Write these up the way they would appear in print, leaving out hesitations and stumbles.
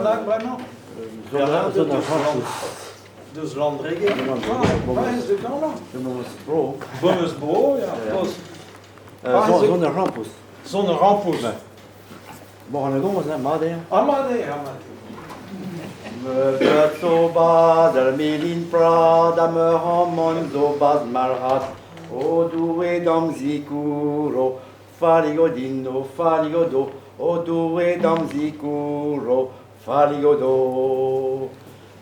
Breno? Zonder Campus. Dus landregering. Waar is het dan? Bro. Bonnesbro, ja. Zonder Campus. Zonder rampus. Bon, on est dans Madé. Amade. Me Soba, der Melin Prada, me Hamon Zobaz Marhat, O Doué Dam Zikuro, Faligodino, Faligodo, O Doué Dam Zikuro, Faligodo.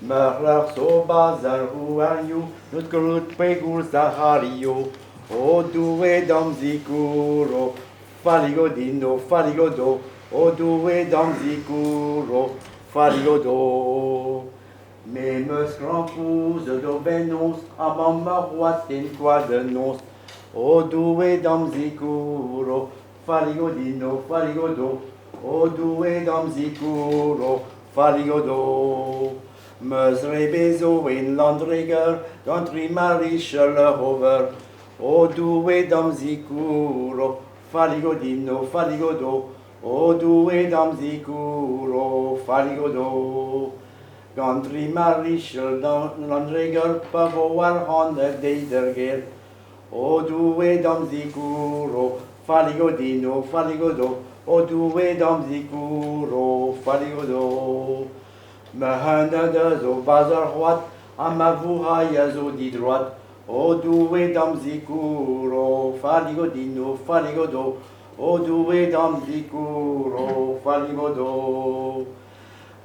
Merler Soba, Zarou Ariou, Nutkurut Pegur Zahario, O Doué Dam Zikuro, Faligodino, Faligodo, O Doué Dam Zikuro, Faligodo. Memes crampous d'aubenos, à mamma roitine toi de nos, O doué dam zicuro, Faligodino, Faligodo, O doué dam zicuro, Faligodo. Meus rebezo in landreger, d'antri marichel hover, O doué dam zicuro, Faligodino, Faligodo, O doué dam zicuro, Faligodo. Gantri marichel dan landreger pavoar hande deiderger. O doué dam zicuro, Faligodino, Faligodo, O doué dam zicuro, Faligodo. Me hande de zo bazar roat, a ma vouraya zo di droite, O doué dam zicuro, Faligodino, Faligodo, O doué dam zicuro, Faligodo.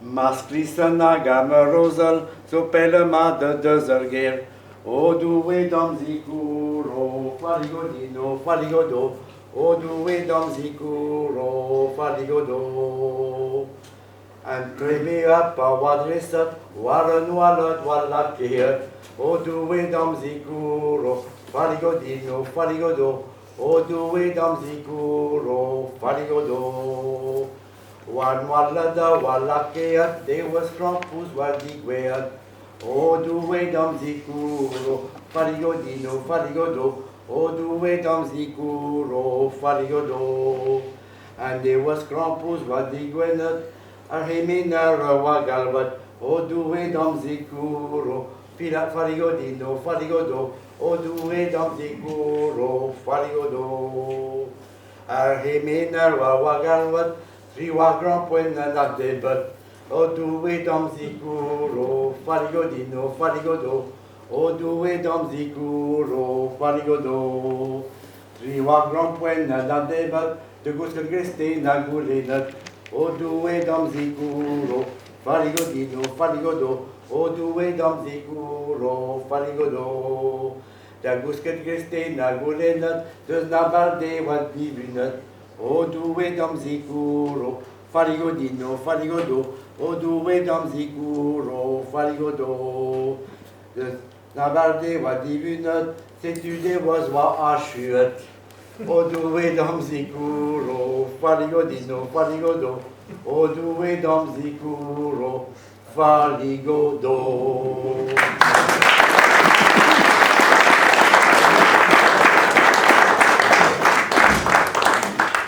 Mas Christena gamme rosel, so pelle ma de zerger, O doué dam zicuro, Faligodino, Faligodo, O doué dam zicuro, Faligodo. And treme up a wadresat, warren wallet wallakeer, O doué dam zicuro, Faligodino, Faligodo, O doué dam zicuro, Faligodo. One wallada wallakeat, they was crampus wadigweat, O doué dam zicuro, Faligodino, Faligodo, O doué dam zicuro, Faligodo. And there was crampus wadigweat, a heminara wagalvat, O doué dam zicuro, Faligodino, Faligodo, O doué dam zicuro, Faligodo. A heminara wagalvat, Triwa grand point na debat, O doué dam zicuro, Faligodino, Faligodo, O doué dam zicuro, Faligodo. Triwa grand point na debat, de gustel greste na goulenat, O doué dam zicuro, Faligodino, Faligodo, O doué dam zicuro, Faligodo. De gustel greste na goulenat, de nabarde wat nibunat, O doué dam zicuro, Faligodino, Faligodo, O doué dam zicuro, Faligodo. De nabarde wa divunat, setude was wa ashuat, O doué dam zicuro, Faligodino, Faligodo, O doué dam zicuro, Faligodo.